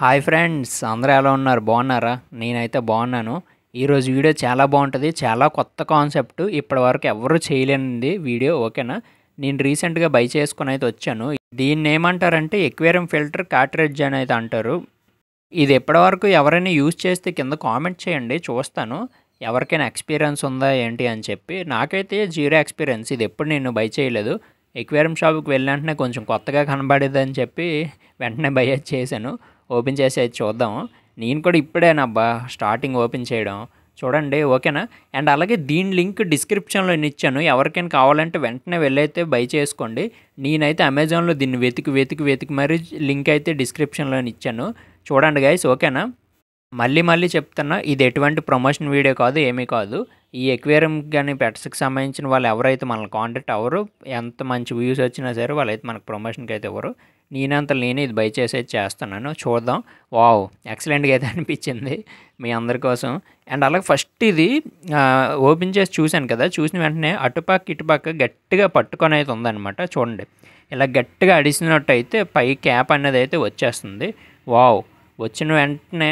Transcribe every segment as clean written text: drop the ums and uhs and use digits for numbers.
Hi friends, అందరూ ఎలా ఉన్నారు? బాగున్నారా? నేనైతే బాగున్నాను. ఈరోజు వీడియో చాలా బాగుంటుంది. చాలా కొత్త కాన్సెప్ట్, ఇప్పటివరకు ఎవరు చేయలేనిది వీడియో. ఓకేనా? నేను రీసెంట్గా బై చేసుకుని అయితే వచ్చాను. దీన్ని ఏమంటారంటే ఎక్వేరియం ఫిల్టర్ కార్ట్రిడ్జ్ అని అయితే అంటారు. ఇది ఎప్పటివరకు ఎవరైనా యూజ్ చేస్తే కింద కామెంట్ చేయండి, చూస్తాను. ఎవరికైనా ఎక్స్పీరియన్స్ ఉందా ఏంటి అని చెప్పి. నాకైతే జీరో ఎక్స్పీరియన్స్. ఇది ఎప్పుడు నేను బై చేయలేదు. ఎక్వేరియం షాప్కి వెళ్ళిన వెంటనే కొంచెం కొత్తగా కనబడేదని చెప్పి వెంటనే బై చేశాను. ఓపెన్ చేసి అయితే చూద్దాం. నేను కూడా ఇప్పుడేనబ్బా స్టార్టింగ్ ఓపెన్ చేయడం. చూడండి, ఓకేనా? అండ్ అలాగే దీని లింక్ డిస్క్రిప్షన్లో ఇచ్చాను. ఎవరికైనా కావాలంటే వెంటనే వెళ్ళైతే బై చేసుకోండి. నేనైతే అమెజాన్లో దీన్ని వెతికి మరి లింక్ అయితే డిస్క్రిప్షన్లో ఇచ్చాను. చూడండి గైస్, ఓకేనా? మళ్ళీ చెప్తున్నా, ఇది ఎటువంటి ప్రమోషన్ వీడియో కాదు, ఏమీ కాదు. ఈ ఎక్వేరియం కానీ పెట్స్కి సంబంధించిన వాళ్ళు ఎవరైతే మనల్ని కాంటాక్ట్ అవ్వరు, ఎంత మంచి వ్యూస్ వచ్చినా సరే వాళ్ళైతే మనకు ప్రమోషన్కి అయితే ఇవ్వరు. నేనే ఇది బై చేసేది చేస్తున్నాను. చూద్దాం. వావ్, ఎక్సలెంట్గా అయితే అనిపించింది మీ అందరి కోసం. అండ్ అలాగే ఫస్ట్ ఇది ఓపెన్ చేసి చూశాను కదా, చూసిన వెంటనే అటుపక్క ఇటుపక్క గట్టిగా పట్టుకొని అయితే ఉందన్నమాట. చూడండి, ఇలా గట్టిగా అడిసినట్టు అయితే పై క్యాప్ అనేది అయితే వచ్చేస్తుంది. వావ్, వచ్చిన వెంటనే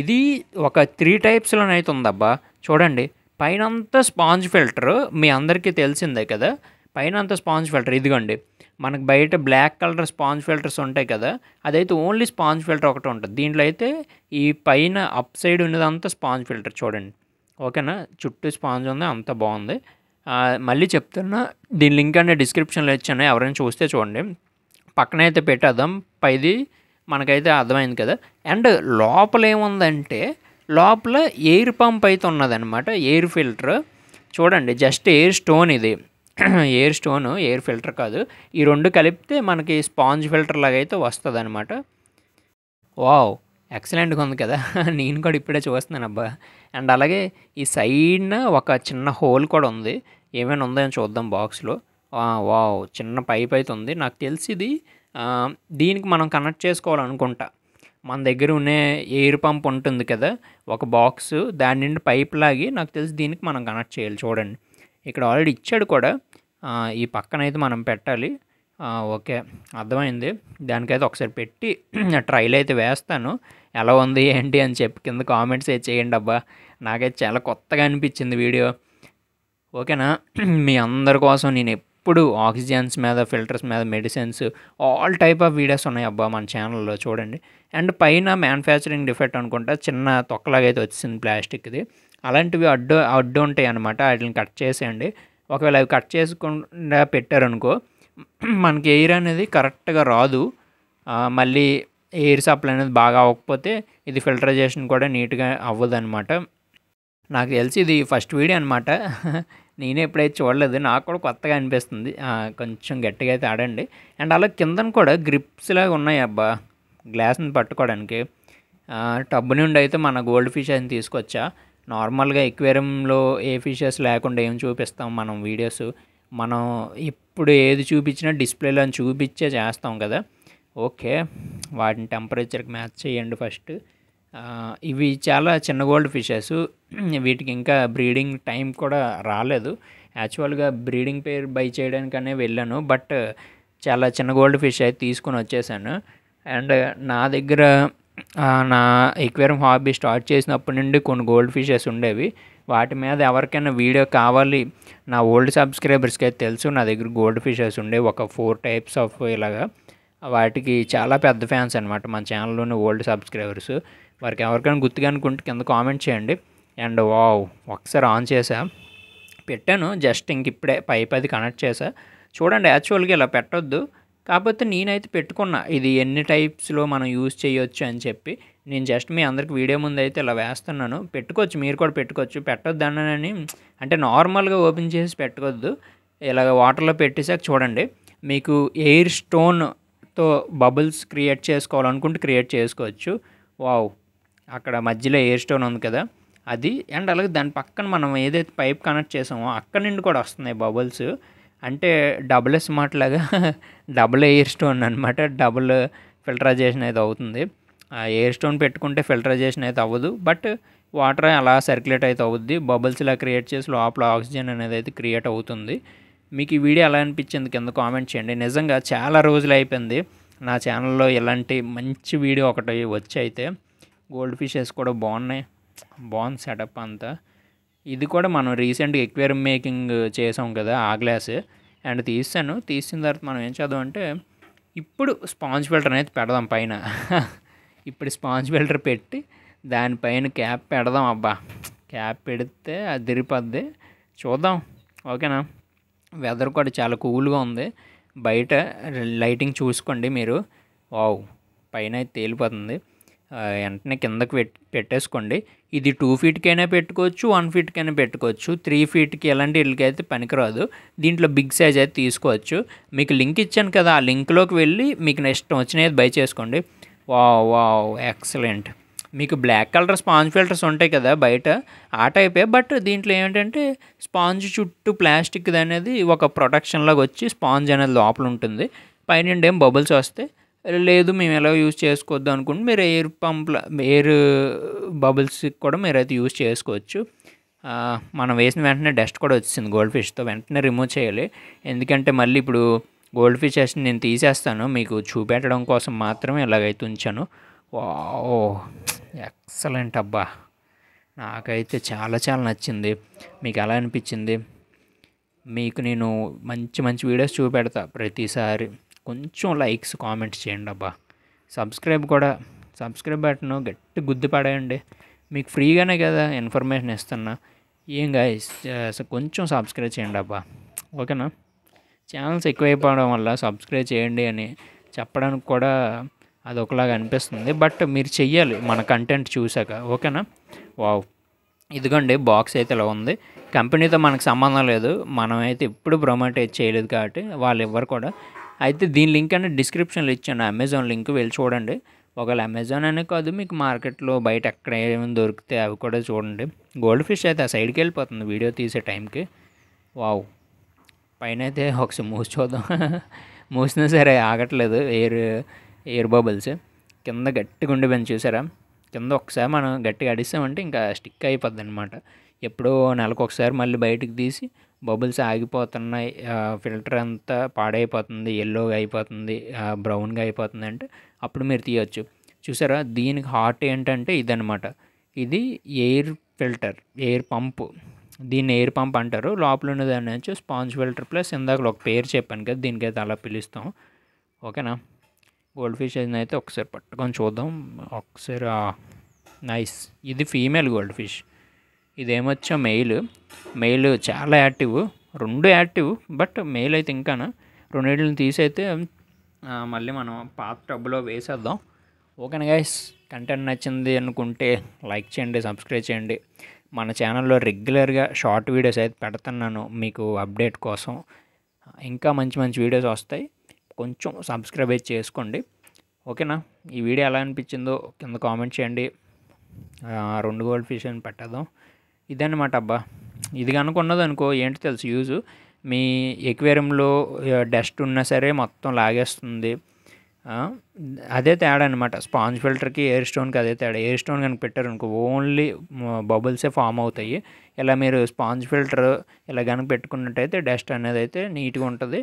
ఇది ఒక 3 టైప్స్లోనైతే ఉందబ్బా. చూడండి, పైనంతా స్పాంజ్ ఫిల్టర్ మీ అందరికీ తెలిసిందే కదా. పైనంతా స్పాంజ్ ఫిల్టర్ ఇదిగోండి. మనకు బయట బ్లాక్ కలర్ స్పాంజ్ ఫిల్టర్స్ ఉంటాయి కదా, అదైతే ఓన్లీ స్పాంజ్ ఫిల్టర్ ఒకటి ఉంటుంది. దీంట్లో అయితే ఈ పైన అప్ సైడ్ ఉన్నదంతా స్పాంజ్ ఫిల్టర్. చూడండి, ఓకేనా? చుట్టూ స్పాంజ్ ఉంది, అంత బాగుంది. మళ్ళీ చెప్తున్నా, దీని లింక్ అంటే డిస్క్రిప్షన్లో ఇచ్చాను. ఎవరైనా చూస్తే చూడండి. పక్కనైతే పెట్టేద్దాం. పైది మనకైతే అర్థమైంది కదా. అండ్ లోపల ఏముందంటే, లోపల ఎయిర్ పంప్ అయితే ఉన్నదనమాట, ఎయిర్ ఫిల్టర్. చూడండి, జస్ట్ ఎయిర్ స్టోన్ ఇది. ఎయిర్ స్టోను, ఎయిర్ ఫిల్టర్ కాదు. ఈ రెండు కలిపితే మనకి స్పాంజ్ ఫిల్టర్ లాగా అయితే వస్తుంది అనమాట. వావ్, ఎక్సలెంట్గా ఉంది కదా. నేను కూడా ఇప్పుడే చూస్తున్నాను అబ్బా. అండ్ అలాగే ఈ సైడ్న ఒక చిన్న హోల్ కూడా ఉంది. ఏమైనా ఉందో అని చూద్దాం బాక్స్లో. వావ్, చిన్న పైప్ అయితే ఉంది. నాకు తెలిసి ఇది దీనికి మనం కనెక్ట్ చేసుకోవాలనుకుంటా. మన దగ్గర ఉన్న ఎయిర్ పంప్ ఉంటుంది కదా, ఒక బాక్స్, దాని నుండి పైప్ లాగి నాకు తెలిసి దీనికి మనం కనెక్ట్ చేయాలి. చూడండి, ఇక్కడ ఆల్రెడీ ఇచ్చాడు కూడా. ఈ పక్కన అయితే మనం పెట్టాలి. ఓకే, అర్థమైంది. దానికైతే ఒకసారి పెట్టి ట్రైల్ అయితే వేస్తాను. ఎలా ఉంది ఏంటి అని చెప్పి కింద కామెంట్స్ అయితే చేయండి అబ్బా. నాకైతే చాలా కొత్తగా అనిపించింది వీడియో. ఓకేనా? మీ అందరి కోసం నేను ఎప్పుడు ఆక్సిజన్స్ మీద, ఫిల్టర్స్ మీద, medicines, all type of videos ఉన్నాయి అబ్బా మన ఛానల్లో. చూడండి. అండ్ పైన మ్యానుఫ్యాక్చరింగ్ డిఫెక్ట్ అనుకుంటా చిన్న తొక్కలాగా అయితే వచ్చింది ప్లాస్టిక్ది. అలాంటివి అడ్డు ఉంటాయి అన్నమాట. వాటిని కట్ చేసేయండి. ఒకవేళ అవి కట్ చేసుకుండా పెట్టారనుకో, మనకి ఎయిర్ అనేది కరెక్ట్గా రాదు. మళ్ళీ ఎయిర్ సప్లై అనేది బాగా అవ్వకపోతే ఇది ఫిల్టరైజేషన్ కూడా నీట్గా అవ్వదు అనమాట. నాకు తెలిసి ఇది ఫస్ట్ వీడియో అనమాట. నేనే ఎప్పుడైతే చూడలేదు, నాకు కూడా కొత్తగా అనిపిస్తుంది. కొంచెం గట్టిగా అయితే ఆడండి. అండ్ అలా కిందన కూడా గ్రిప్స్ లాగా ఉన్నాయి అబ్బా, గ్లాస్ని పట్టుకోవడానికి. టబ్ నుండి అయితే మన గోల్డ్ ఫిష్ అని తీసుకొచ్చా. నార్మల్గా ఎక్వేరియంలో ఏ ఫిషెస్ లేకుండా ఏం చూపిస్తాం మనం వీడియోస్. మనం ఇప్పుడు ఏది చూపించినా డిస్ప్లేలో చూపించే చేస్తాం కదా. ఓకే, వాటిని టెంపరేచర్కి మ్యాచ్ చేయండి ఫస్ట్. ఇవి చాలా చిన్న గోల్డ్ ఫిషెస్. వీటికి ఇంకా బ్రీడింగ్ టైం కూడా రాలేదు. యాక్చువల్గా బ్రీడింగ్ పేర్ బై చేయడానికనే వెళ్ళాను, బట్ చాలా చిన్న గోల్డ్ ఫిష్ అయితే తీసుకొని వచ్చేసాను. అండ్ నా దగ్గర నా ఎక్వేరియం హాబీ స్టార్ట్ చేసినప్పటి నుండి కొన్ని గోల్డ్ ఫిషెస్ ఉండేవి. వాటి మీద ఎవరికైనా వీడియో కావాలి, నా ఓల్డ్ సబ్స్క్రైబర్స్కి అయితే తెలుసు, నా దగ్గర గోల్డ్ ఫిషెస్ ఉండేవి ఒక 4 టైప్స్ ఆఫ్ ఇలాగా. వాటికి చాలా పెద్ద ఫ్యాన్స్ అనమాట మన ఛానల్లోని ఓల్డ్ సబ్స్క్రైబర్స్. వారికి ఎవరికైనా గుర్తుగా అనుకుంటే కింద కామెంట్ చేయండి. అండ్ వావ్, ఒకసారి ఆన్ చేసా, పెట్టాను. జస్ట్ ఇంక ఇప్పుడే పైప్ అది కనెక్ట్ చేసా. చూడండి, యాక్చువల్గా ఇలా పెట్టొద్దు, కాకపోతే నేనైతే పెట్టుకున్నా. ఇది ఎన్ని టైప్స్లో మనం యూజ్ చేయొచ్చు అని చెప్పి నేను జస్ట్ మీ అందరికి వీడియో ముందు అయితే ఇలా వేస్తున్నాను. పెట్టుకోవచ్చు, మీరు కూడా పెట్టుకోవచ్చు. పెట్టొద్దు అన్నానని అంటే నార్మల్గా ఓపెన్ చేసి పెట్టుకోవద్దు. ఇలాగ వాటర్లో పెట్టేసాక చూడండి, మీకు ఎయిర్ స్టోన్తో బబుల్స్ క్రియేట్ చేసుకోవాలనుకుంటే క్రియేట్ చేసుకోవచ్చు. వావ్, అక్కడ మధ్యలో ఎయిర్ స్టోన్ ఉంది కదా అది. అండ్ అలాగే దాని పక్కన మనం ఏదైతే పైప్ కనెక్ట్ చేసామో అక్కడ నుండి కూడా వస్తున్నాయి బబుల్స్. అంటే డబుల్ స్మార్ట్ లాగా డబుల్ ఎయిర్ స్టోన్ అనమాట. డబుల్ ఫిల్టరైజేషన్ అయితే అవుతుంది. ఎయిర్ స్టోన్ పెట్టుకుంటే ఫిల్టరైజేషన్ అయితే అవ్వదు, బట్ వాటర్ అలా సర్క్యులేట్ అయితే అవుద్ది. బబుల్స్ ఇలా క్రియేట్ చేసి లోపల ఆక్సిజన్ అనేది అయితే క్రియేట్ అవుతుంది. మీకు ఈ వీడియో ఎలా అనిపించింది కింద కామెంట్ చేయండి. నిజంగా చాలా రోజులు అయిపోయింది నా ఛానల్లో ఇలాంటి మంచి వీడియో ఒకటి వచ్చి అయితే గోల్డ్ ఫిషెస్ కూడా బాగుంది సెటప్ అంతా. ఇది కూడా మనం రీసెంట్గా ఎక్వేరియం మేకింగ్ చేసాం కదా ఆ గ్లాస్ అండ్ తీసిన తర్వాత మనం ఏం చేద్దామంటే ఇప్పుడు స్పాంజ్ ఫిల్టర్ అనేది పెడదాం పైన. ఇప్పుడు స్పాంజ్ ఫిల్టర్ పెట్టి దానిపైన క్యాప్ పెడదాం. అబ్బా క్యాప్ పెడితే అది తిరిగిపోద్ది, చూద్దాం. ఓకేనా. వెదర్ కూడా చాలా కూల్గా ఉంది, బయట లైటింగ్ చూసుకోండి మీరు. వావ్, పైన అయితే తేలిపోతుంది. వెంటనే కిందకి పెట్టేసుకోండి. ఇది 2 ఫీట్కైనా పెట్టుకోవచ్చు, 1 ఫీట్కైనా పెట్టుకోవచ్చు. 3 ఫీట్కి ఎలాంటి ఇళ్ళకి అయితే పనికిరాదు. దీంట్లో బిగ్ సైజ్ అయితే తీసుకోవచ్చు. మీకు లింక్ ఇచ్చాను కదా, ఆ లింక్లోకి వెళ్ళి మీకు ఇష్టం వచ్చినది బై చేసుకోండి. Wow excellent. మీకు బ్లాక్ కలర్ స్పాంజ్ ఫిల్టర్స్ ఉంటాయి కదా బయట, ఆ టైపే. బట్ దీంట్లో ఏమిటంటే స్పాంజ్ చుట్టూ ప్లాస్టిక్ అనేది ఒక ప్రొటెక్షన్ లాగా వచ్చి స్పాంజ్ అనేది లోపల ఉంటుంది, పైన ఏం బబుల్స్ వస్తాయి. లేదు మేము ఎలా యూజ్ చేసుకోవద్దు అనుకుంటే మీరు ఎయిర్ బబుల్స్కి కూడా మీరైతే యూజ్ చేసుకోవచ్చు. మనం వేసిన వెంటనే డస్ట్ కూడా వచ్చింది గోల్డ్ ఫిష్తో, వెంటనే రిమూవ్ చేయాలి. ఎందుకంటే మళ్ళీ ఇప్పుడు గోల్డ్ ఫిషెస్ నేను తీసేస్తాను, మీకు చూపెట్టడం కోసం మాత్రమే ఇలాగైతే ఉంచాను. ఓ ఎక్సలెంట్ అబ్బా, నాకైతే చాలా నచ్చింది. మీకు ఎలా అనిపించింది? మీకు నేను మంచి వీడియోస్ చూపెడతా ప్రతిసారి. కొంచెం లైక్స్ కామెంట్స్ చేయండి అబ్బా. సబ్స్క్రైబ్ బటన్ గట్టి గుద్ది పడేయండి. మీకు ఫ్రీగానే కదా ఇన్ఫర్మేషన్ ఇస్తున్నా. ఏం గాయ్స్, కొంచెం సబ్స్క్రైబ్ చేయండి అబ్బా. ఓకేనా. ఛానల్స్ ఎక్కువైపోవడం వల్ల సబ్స్క్రైబ్ చేయండి అని చెప్పడానికి కూడా అదొకలాగా అనిపిస్తుంది, బట్ మీరు చెయ్యాలి మన కంటెంట్ చూసాక. ఓకేనా. వావ్, ఇదిగోండి బాక్స్ అయితే ఇలా ఉంది. కంపెనీతో మనకు సంబంధం లేదు, మనమైతే ఎప్పుడు ప్రమోట్ చేయలేదు కాబట్టి వాళ్ళు ఎవ్వరు కూడా. అయితే దీని లింక్ అనేది డిస్క్రిప్షన్లో ఇచ్చాను, అమెజాన్ లింక్ వెళ్ళి చూడండి. ఒకవేళ అమెజాన్ అనే కాదు, మీకు మార్కెట్లో బయట ఎక్కడ ఏమైనా దొరికితే అవి కూడా చూడండి. గోల్డ్ ఫిష్ అయితే ఆ సైడ్కి వెళ్ళిపోతుంది వీడియో తీసే టైంకి. వావ్, పైన అయితే ఒకసారి మూసి చూద్దాం. మూసినా సరే ఆగట్లేదు ఎయిర్ బబుల్స్. కింద గట్టిగా ఉండిపోయింది చూసారా. కింద ఒకసారి మనం గట్టిగా అడిస్తామంటే ఇంకా స్టిక్ అయిపోద్ది అనమాట. ఎప్పుడో నెలకు ఒకసారి మళ్ళీ బయటకు తీసి బబుల్స్ ఆగిపోతున్నాయి, ఫిల్టర్ అంతా పాడైపోతుంది, ఎల్లోగా అయిపోతుంది, బ్రౌన్గా అయిపోతుంది అంటే అప్పుడు మీరు తీయచ్చు. చూసారా, దీనికి హార్ట్ ఏంటంటే ఇదనమాట. ఇది ఎయిర్ ఫిల్టర్, ఎయిర్ పంపు. దీన్ని ఎయిర్ పంప్ అంటారు. లోపల ఉన్నదాన్ని వచ్చి స్పాంజ్ ఫిల్టర్ ప్లస్ ఇందాక ఒక పేరు చెప్పాను కదా, దీనికైతే అలా పిలుస్తాం. ఓకేనా. గోల్డ్ ఫిష్ అయితే ఒకసారి పట్టుకొని చూద్దాం ఒకసారి. నైస్. ఇది ఫీమేల్ గోల్డ్ ఫిష్, ఇదేమొచ్చా మెయిల్ చాలా యాక్టివ్, 2 యాక్టివ్, బట్ మెయిల్ అయితే ఇంకా. 2 తీసి అయితే మళ్ళీ మనం పాత టబ్లో వేసేద్దాం. ఓకేనా గైస్, కంటెంట్ నచ్చింది అనుకుంటే లైక్ చేయండి, సబ్స్క్రైబ్ చేయండి. మన ఛానల్లో రెగ్యులర్గా షార్ట్ వీడియోస్ అయితే పెడుతున్నాను మీకు అప్డేట్ కోసం. ఇంకా మంచి వీడియోస్ వస్తాయి, కొంచెం సబ్స్క్రైబ్ అయితే చేసుకోండి. ఓకేనా. ఈ వీడియో ఎలా అనిపించిందో కింద కామెంట్ చేయండి. 2 గోల్డ్ ఫిష్ అని పెట్టేద్దాం. ఇదన్నమాట అబ్బా. ఇది కనుక ఉన్నదనుకో ఏంటి తెలుసు యూజు, మీ ఎక్వేరియంలో డస్ట్ ఉన్నా సరే మొత్తం లాగేస్తుంది. అదే తేడా అనమాట, స్పాంజ్ ఫిల్టర్కి ఎయిర్ స్టోన్కి అదే తేడా. ఎయిర్ స్టోన్ కనుక పెట్టారనుకో ఓన్లీ బబుల్సే ఫామ్ అవుతాయి. ఇలా మీరు స్పాంజ్ ఫిల్టర్ ఇలా కనుక పెట్టుకున్నట్టయితే డస్ట్ అనేది అయితే నీట్గా ఉంటుంది.